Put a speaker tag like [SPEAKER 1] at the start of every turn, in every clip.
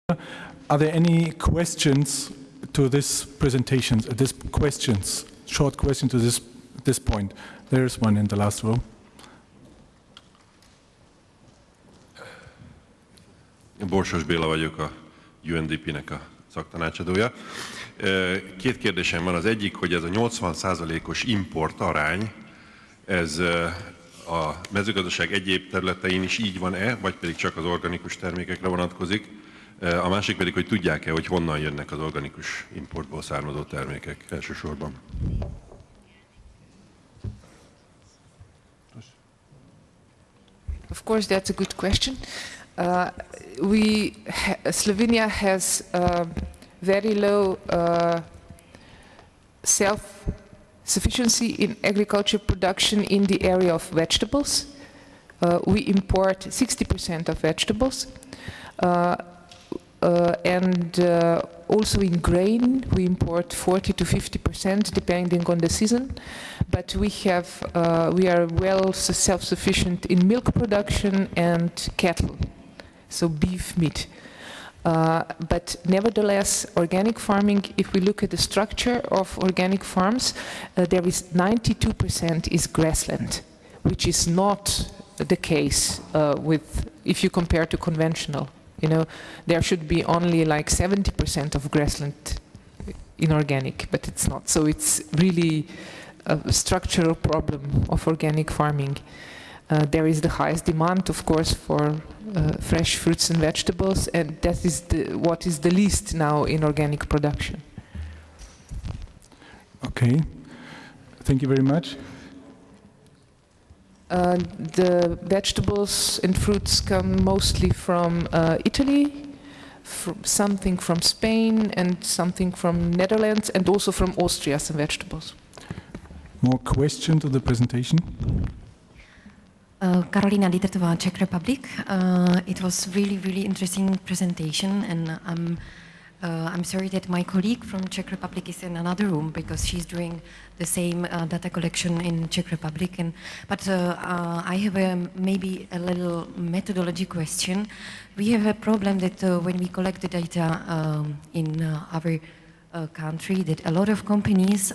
[SPEAKER 1] Are there any questions to this presentation? Short question to this point. There's one in the last row.
[SPEAKER 2] Borsos Béla vagyok, a UNDP-nek a szaktanácsadója. Két kérdésem van. Az egyik, hogy ez a 80%-os import arány, ez a mezőgazdaság egyéb területein is így van-e, vagy pedig csak az organikus termékekre vonatkozik? A másik pedig, hogy tudják-e, hogy honnan jönnek az organikus importból származó termékek elsősorban?
[SPEAKER 3] Of course, that's a good question. Slovenia has very low self-sufficiency in agriculture production in the area of vegetables. We import 60% of vegetables. And also in grain, we import 40 to 50% depending on the season. But we are well self-sufficient in milk production and cattle, so beef meat. But nevertheless, organic farming, if we look at the structure of organic farms, there is 92% is grassland, which is not the case if you compare to conventional. You know, there should be only like 70% of grassland in organic, but it's not. So it's really a structural problem of organic farming. There is the highest demand, of course, for fresh fruits and vegetables, and that is what is the least now in organic production.
[SPEAKER 1] Okay, thank you very much.
[SPEAKER 3] The vegetables and fruits come mostly from Italy, something from Spain and something from Netherlands, and also from Austria, some vegetables.
[SPEAKER 1] More question to the presentation?
[SPEAKER 4] Karolina Dietertová, Czech Republic. It was really interesting presentation, and I'm sorry that my colleague from Czech Republic is in another room because she's doing the same data collection in Czech Republic. But I have maybe a little methodology question. We have a problem that when we collect the data in our country, that a lot of companies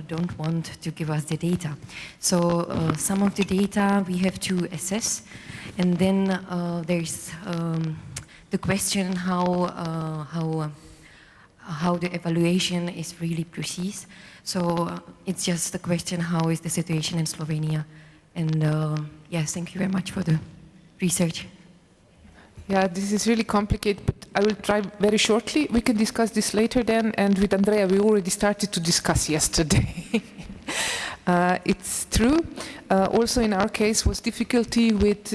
[SPEAKER 4] don't want to give us the data. So some of the data we have to assess, and then there's the question how the evaluation is really precise. So it's just the question, how is the situation in Slovenia? And yes, thank you very much for the research.
[SPEAKER 3] Yeah, this is really complicated, but I will try very shortly. We can discuss this later then, and with Andrea we already started to discuss yesterday. It's true. Also in our case was difficulty with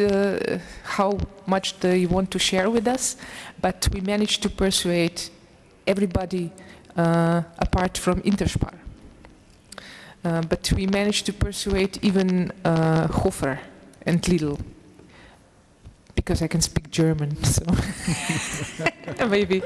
[SPEAKER 3] how much they want to share with us, but we managed to persuade everybody apart from Interspar. But we managed to persuade even Hofer and Lidl, because I can speak German, so maybe.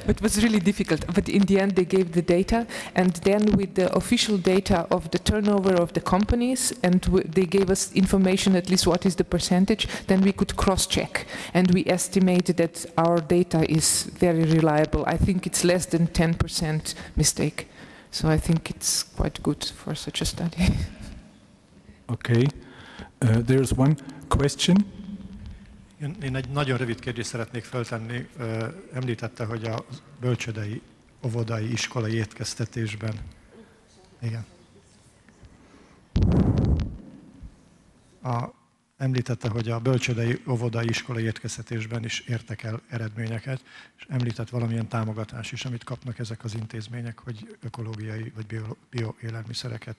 [SPEAKER 3] But it was really difficult. But in the end, they gave the data, and then with the official data of the turnover of the companies, and they gave us information, at least what is the percentage, then we could cross-check. And we estimated that our data is very reliable. I think it's less than 10% mistake. So I think it's quite good for such a study.
[SPEAKER 1] Okay. There's one question.
[SPEAKER 5] Én egy nagyon rövid kérdést szeretnék föltenni. Említette, hogy a bölcsődei, óvodai, iskolai étkeztetésben. Igen. Említette, hogy a bölcsődei, óvodai, iskolai étkeztetésben is értek el eredményeket, és említett valamilyen támogatás is, amit kapnak ezek az intézmények, hogy ökológiai vagy bioélelmiszereket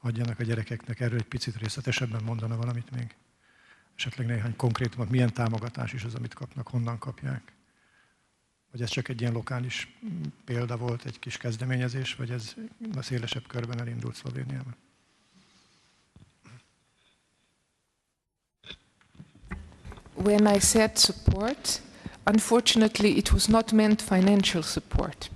[SPEAKER 5] adjanak a gyerekeknek. Erről egy picit részletesebben mondana valamit még? Esetleg néhány konkrétumot, milyen támogatás is az, amit kapnak, honnan kapják? Vagy ez csak egy ilyen lokális példa volt, egy kis kezdeményezés, vagy ez a szélesebb körben elindult Szlovéniában?
[SPEAKER 3] When I said support, unfortunately it was not meant financial support.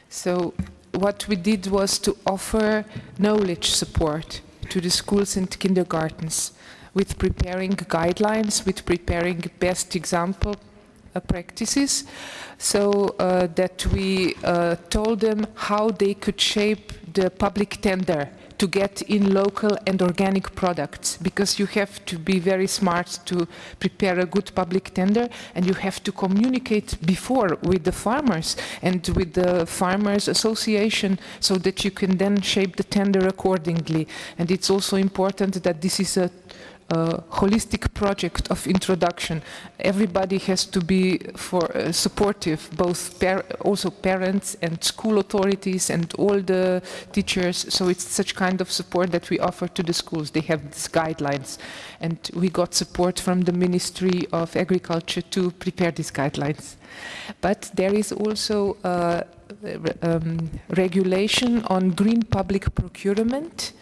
[SPEAKER 3] So what we did was to offer knowledge support to the schools and kindergartens, with preparing guidelines, with preparing best example practices, so that we told them how they could shape the public tender to get in local and organic products, because you have to be very smart to prepare a good public tender, and you have to communicate before with the farmers and with the farmers association so that you can then shape the tender accordingly. And it's also important that this is a holistic project of introduction. Everybody has to be supportive, both also parents and school authorities and all the teachers. So it's such kind of support that we offer to the schools. They have these guidelines, and we got support from the Ministry of Agriculture to prepare these guidelines. But there is also regulation on green public procurement,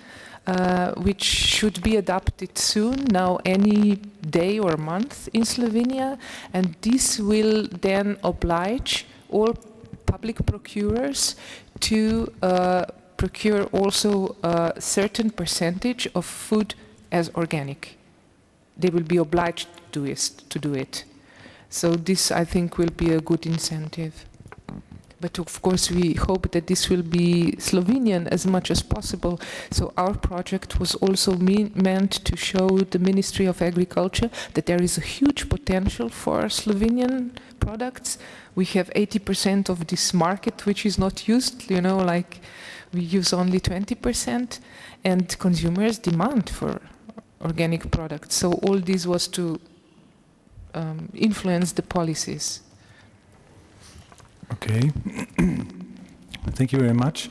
[SPEAKER 3] which should be adopted soon, now any day or month in Slovenia, and this will then oblige all public procurers to procure also a certain percentage of food as organic. They will be obliged to do it. So this, I think, will be a good incentive. But of course, we hope that this will be Slovenian as much as possible. So our project was also meant to show the Ministry of Agriculture that there is a huge potential for Slovenian products. We have 80% of this market which is not used, you know, like we use only 20%, and consumers demand for organic products. So all this was to influence the policies.
[SPEAKER 1] Okay. Thank you very much.